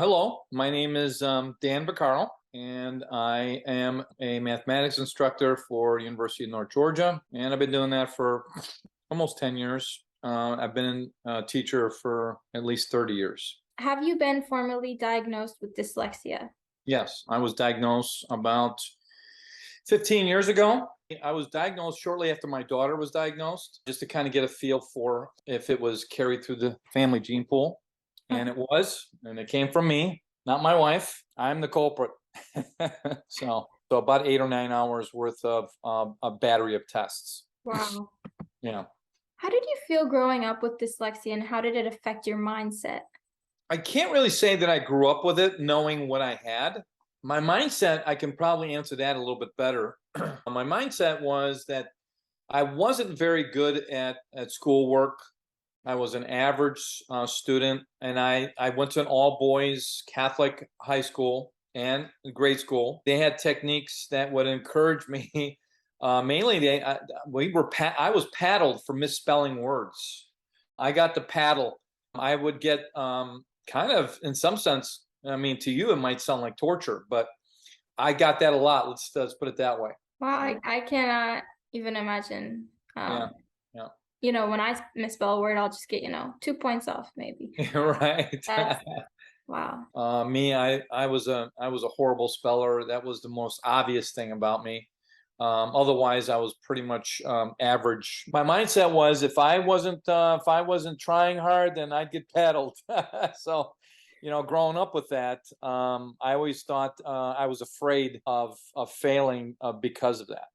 Hello, my name is DanVaccaro, and I am a mathematics instructor for University of North Georgia, and I've been doing that for almost 10 years. I've been a teacher for at least 30 years. Have you been formally diagnosed with dyslexia? Yes, I was diagnosed about 15 years ago. I was diagnosed shortly after my daughter was diagnosed, just to kind of get a feel for if it was carried through the family gene pool. And Okay. it was, and it came from me, not my wife. I'm the culprit. So about 8 or 9 hours worth of a battery of tests. Wow. Yeah. How did you feel growing up with dyslexia and how did it affect your mindset? I can't really say that I grew up with it knowing what I had. My mindset, I can probably answer that a little bit better. My mindset was that I wasn't very good at schoolwork. I was an average student, and I went to an all boys Catholic high school and grade school. They had techniques that would encourage me. Mainly, I was paddled for misspelling words. I got the paddle. I would get kind of, in some sense. I mean, to you, it might sound like torture, but I got that a lot. Let's put it that way. Wow, I cannot even imagine. Yeah, yeah, When I misspell a word, I'll just get, 2 points off maybe. right. That's wow. Me, I was a horrible speller. That was the most obvious thing about me. Otherwise, I was pretty much average. My mindset was if I wasn't trying hard, then I'd get paddled. So, growing up with that, I always thought I was afraid of failing because of that.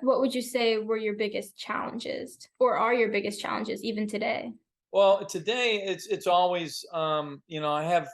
What would you say were your biggest challenges or are your biggest challenges even today? Well, today it's always I have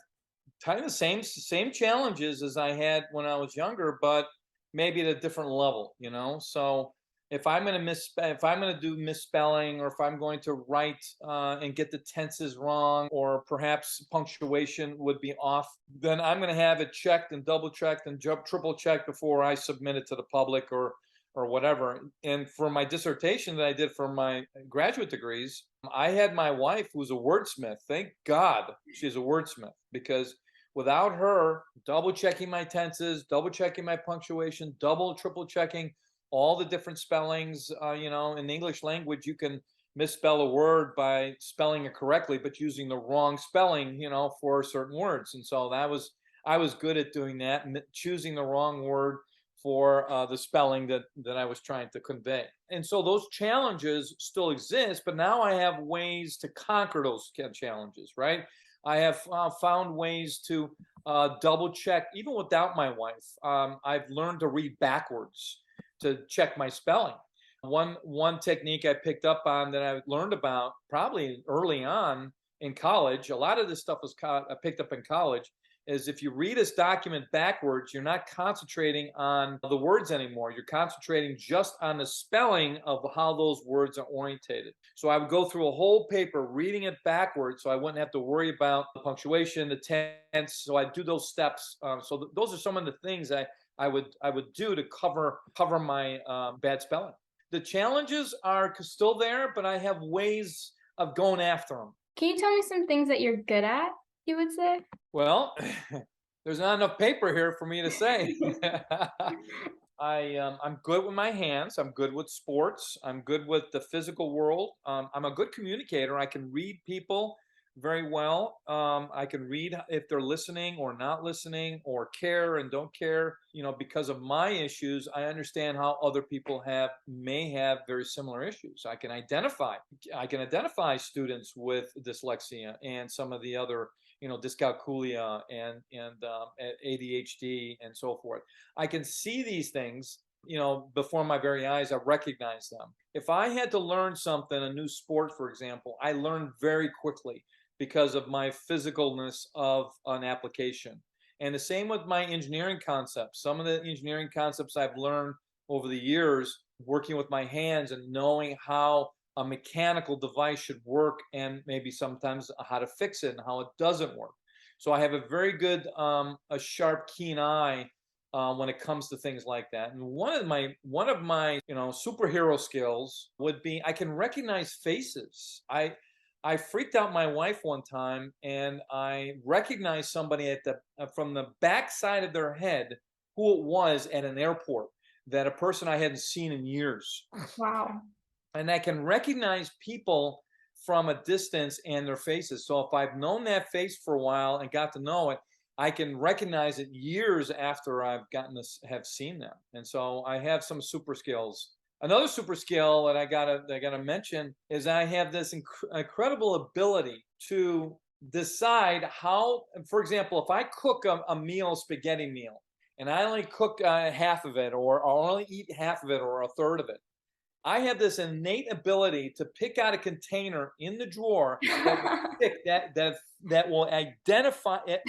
kind of the same challenges as I had when I was younger, but maybe at a different level. So if I'm going to do misspelling, or if I'm going to write and get the tenses wrong, or perhaps punctuation would be off, then I'm going to have it checked and double checked and triple checked before I submit it to the public or whatever. And for my dissertation that I did for my graduate degrees, I had my wife, who's a wordsmith. Thank God she's a wordsmith, because without her double checking my tenses, double checking my punctuation, double, triple checking all the different spellings, in the English language, you can misspell a word by spelling it correctly, but using the wrong spelling, for certain words. And so I was good at doing that, choosing the wrong word for the spelling that I was trying to convey. And so those challenges still exist, but now I have ways to conquer those challenges, right? I have found ways to double check, even without my wife. I've learned to read backwards to check my spelling. One technique I picked up on that I learned about probably early on in college. A lot of this stuff was I picked up in college. Is if you read this document backwards, you're not concentrating on the words anymore. You're concentrating just on the spelling of how those words are orientated. So I would go through a whole paper reading it backwards, so I wouldn't have to worry about the punctuation, the tense. So I do those steps. So those are some of the things I would do to cover my bad spelling. The challenges are still there, but I have ways of going after them. Can you tell me some things that you're good at, you would say? Well, there's not enough paper here for me to say. I'm good with my hands. I'm good with sports. I'm good with the physical world. I'm a good communicator. I can read people very well. I can read if they're listening or not listening, or care and don't care. Because of my issues, I understand how other people may have very similar issues. I can identify students with dyslexia and some of the other, dyscalculia and ADHD and so forth. I can see these things, before my very eyes. I recognize them. If I had to learn something, a new sport, for example, I learned very quickly because of my physicalness of an application. And the same with my engineering concepts. Some of the engineering concepts I've learned over the years working with my hands and knowing how a mechanical device should work, and maybe sometimes how to fix it and how it doesn't work. So I have a very good, a sharp, keen eye when it comes to things like that. And one of my superhero skills would be I can recognize faces. I freaked out my wife one time, and I recognized somebody at the from the back side of their head who it was at an airport, that a person I hadn't seen in years. Wow. And I can recognize people from a distance and their faces. So if I've known that face for a while and got to know it, I can recognize it years after I've gotten to have seen them. And so I have some super skills. Another super skill that I gotta mention is I have this incredible ability to decide how. For example, if I cook a meal, spaghetti meal, and I only cook half of it, or I'll only eat half of it, or a third of it, I have this innate ability to pick out a container in the drawer that will pick that will identify it,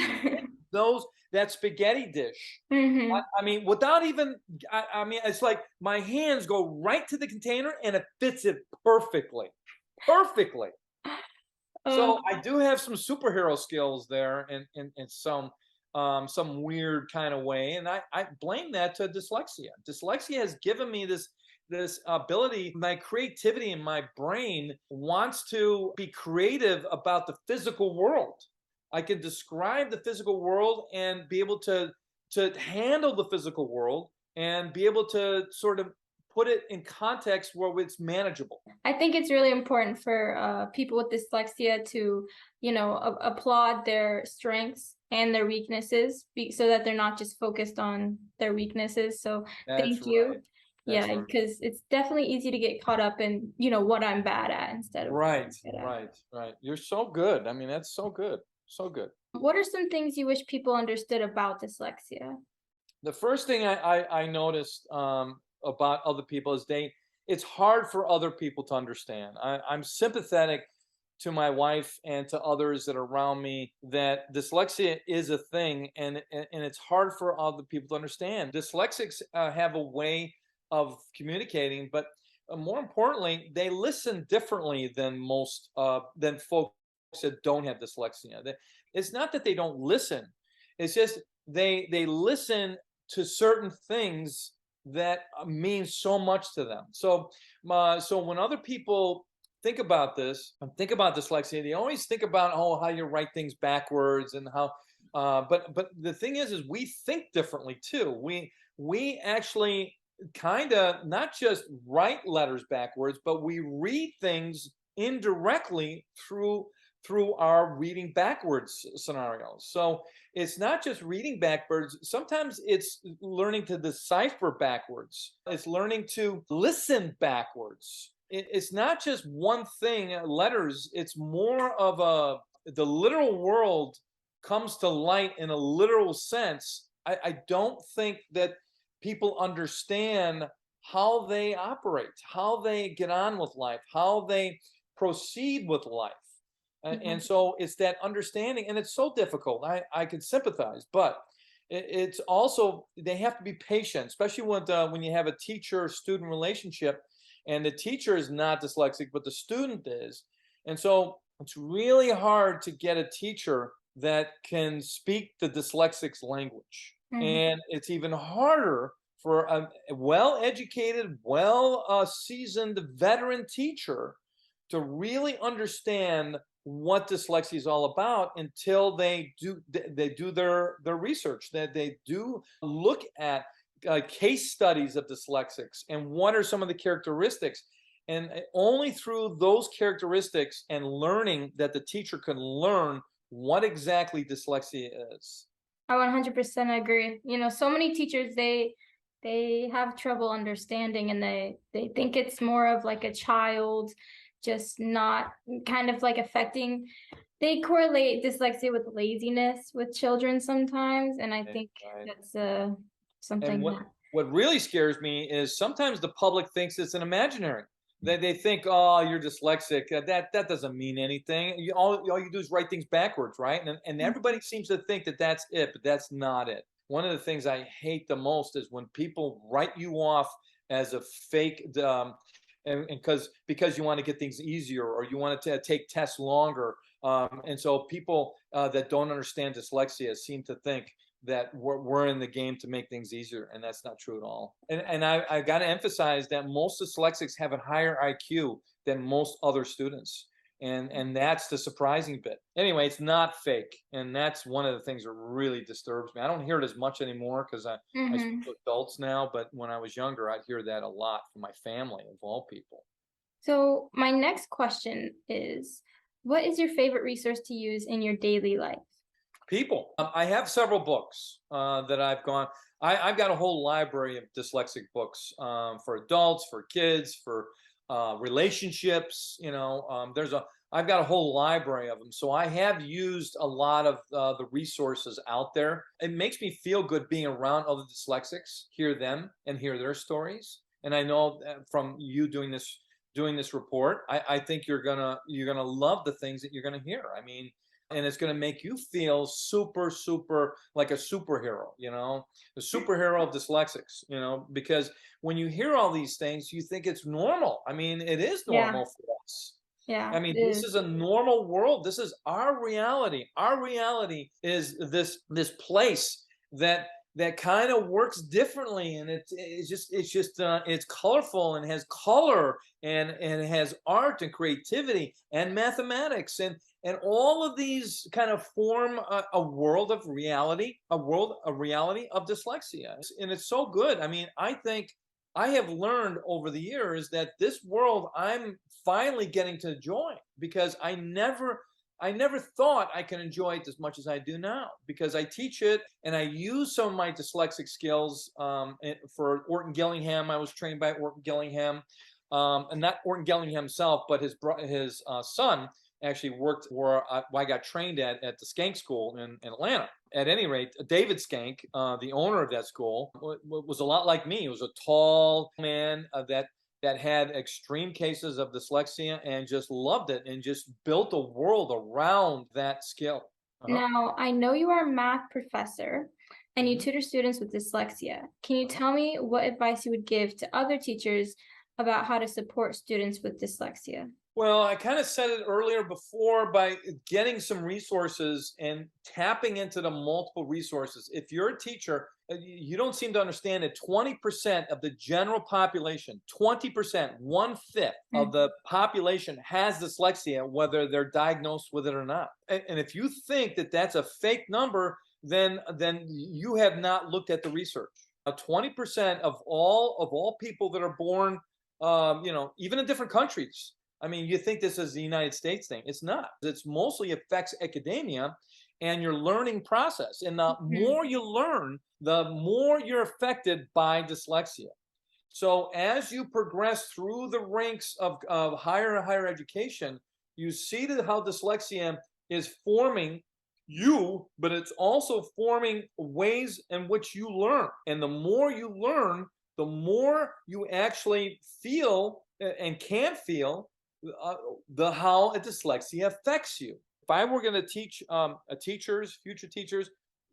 those that spaghetti dish. Hmm. I mean, without even, I mean, it's like my hands go right to the container and it fits it perfectly, perfectly. Oh, So I do have some superhero skills there, in some weird kind of way, and I blame that to dyslexia. Dyslexia has given me this ability. My creativity in my brain wants to be creative about the physical world. I can describe the physical world and be able to handle the physical world and be able to sort of put it in context where it's manageable. I think it's really important for people with dyslexia to, applaud their strengths and their weaknesses so that they're not just focused on their weaknesses. So That's thank you. right. That's Yeah, right. because it's definitely easy to get caught up in, what I'm bad at instead of what Right, I'm good at. right, right. You're so good. I mean, that's so good. So good. What are some things you wish people understood about dyslexia? The first thing I noticed about other people is it's hard for other people to understand. I'm sympathetic to my wife and to others that are around me that dyslexia is a thing, and it's hard for other people to understand. Dyslexics have a way of communicating, but more importantly, they listen differently than most than folks that don't have dyslexia. It's not that they don't listen; it's just they listen to certain things that mean so much to them. So when other people think about this and think about dyslexia, they always think about, oh, how you write things backwards and how. But the thing is we think differently too. We actually kind of not just write letters backwards, but we read things indirectly through our reading backwards scenarios. So it's not just reading backwards. Sometimes it's learning to decipher backwards. It's learning to listen backwards. It's not just one thing, letters. It's more of the literal world comes to light in a literal sense. I don't think that people understand how they operate, how they get on with life, how they proceed with life. Yeah. And so it's that understanding, and it's so difficult. I can sympathize, but it's also they have to be patient, especially when you have a teacher-student relationship, and the teacher is not dyslexic, but the student is, and so it's really hard to get a teacher that can speak the dyslexic's language, Mhm. and it's even harder for a well-educated, well-seasoned veteran teacher to really understand what dyslexia is all about until they do their research, that they do look at case studies of dyslexics and what are some of the characteristics, and only through those characteristics and learning that the teacher can learn what exactly dyslexia is. I 100% agree. So many teachers they have trouble understanding, and they think it's more of like a child just not kind of like affecting. They correlate dyslexia with laziness with children sometimes, and I Yeah, think right. that's And something that. what really scares me is sometimes the public thinks it's an imaginary. They think, oh, you're dyslexic. That doesn't mean anything. All you do is write things backwards, right? And everybody seems to think that that's it, but that's not it. One of the things I hate the most is when people write you off as a fake, and because you want to get things easier, or you want to take tests longer. And so people that don't understand dyslexia seem to think that we're in the game to make things easier, and that's not true at all. And I got to emphasize that most dyslexics have a higher IQ than most other students. And that's the surprising bit. Anyway, it's not fake, and that's one of the things that really disturbs me. I don't hear it as much anymore because I speak Hmm. to adults now, but when I was younger, I'd hear that a lot from my family, of all people. So my next question is, what is your favorite resource to use in your daily life? People. I have several books that I've gone. I've got a whole library of dyslexic books for adults, for kids, for relationships. I've got a whole library of them. So I have used a lot of the resources out there. It makes me feel good being around other dyslexics, hear them and hear their stories. And I know from you doing this report, I think you're gonna love the things that you're gonna hear. I mean, and it's going to make you feel super, super like a superhero, the superhero of dyslexics, because when you hear all these things, you think it's normal. I mean, it is Yeah, normal for us. yeah, I mean, it this is. is a normal world. This is our reality. Our reality is this place that kind of works differently, and it's colorful and has color and it has art and creativity and mathematics and all of these kind of form a world of reality, a reality of dyslexia, and it's so good. I mean, I think I have learned over the years that this world I'm finally getting to enjoy because I never thought I could enjoy it as much as I do now because I teach it and I use some of my dyslexic skills for Orton Gillingham. I was trained by Orton Gillingham, and not Orton Gillingham himself, but his son actually worked where I got trained at the Skank School in Atlanta. At any rate, David Skank, the owner of that school, was a lot like me. He was a tall man that had extreme cases of dyslexia and just loved it and just built a world around that skill. Uh-huh. Now, I know you are a math professor and you Mhm. tutor students with dyslexia. Can you Uh-huh. tell me what advice you would give to other teachers about how to support students with dyslexia? Well, I kind of said it earlier before by getting some resources and tapping into the multiple resources. If you're a teacher, you don't seem to understand that 20% of the general population, 20%, one fifth of Mm. the population has dyslexia, whether they're diagnosed with it or not. And if you think that that's a fake number, then you have not looked at the research. 20% of all people that are born, even in different countries. I mean, you think this is the United States thing. It's not. It's mostly affects academia and your learning process. And the Mhm. more you learn, the more you're affected by dyslexia. So as you progress through the ranks of higher and higher education, you see that how dyslexia is forming you, but it's also forming ways in which you learn. And the more you learn, the more you actually feel and can feel uh, the how a dyslexia affects you. If I were going to teach future teachers,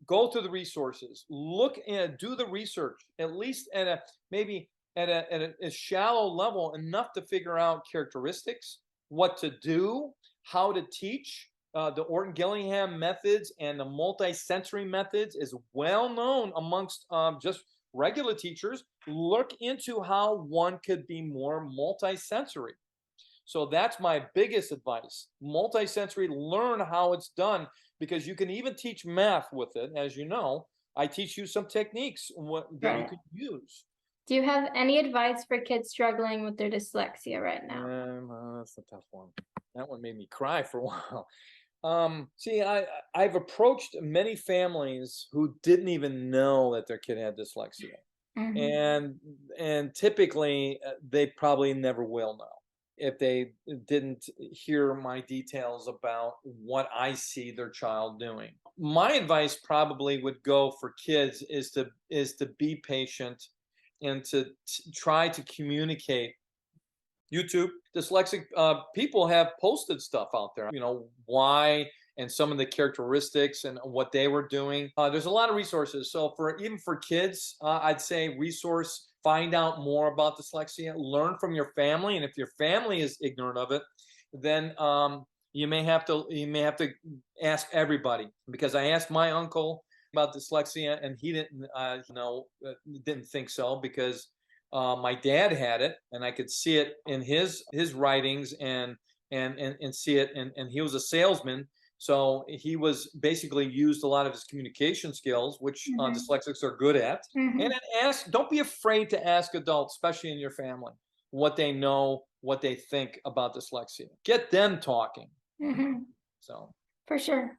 go to the resources, look and do the research, at least at a maybe at a shallow level, enough to figure out characteristics, what to do, how to teach. The Orton Gillingham methods and the multisensory methods is well known amongst just regular teachers. Look into how one could be more multisensory. So that's my biggest advice. Multisensory, learn how it's done because you can even teach math with it. As you know, I teach you some techniques that you Right. can use. Do you have any advice for kids struggling with their dyslexia right now? That's a tough one. That one made me cry for a while. See, I've approached many families who didn't even know that their kid had dyslexia, Hmm. and typically they probably never will know if they didn't hear my details about what I see their child doing. My advice probably would go for kids is to be patient and to try to communicate. YouTube, dyslexic people have posted stuff out there, why and some of the characteristics and what they were doing. There's a lot of resources. So even for kids, I'd say resource, find out more about dyslexia, learn from your family, and if your family is ignorant of it, then you may have to ask everybody because I asked my uncle about dyslexia and he didn't think so because my dad had it, and I could see it in his writings and and see it. And he was a salesman, so he was basically used a lot of his communication skills, which dyslexics are good at. And then don't be afraid to ask adults, especially in your family, what they know, what they think about dyslexia. Get them talking. Mm-hmm. So For sure.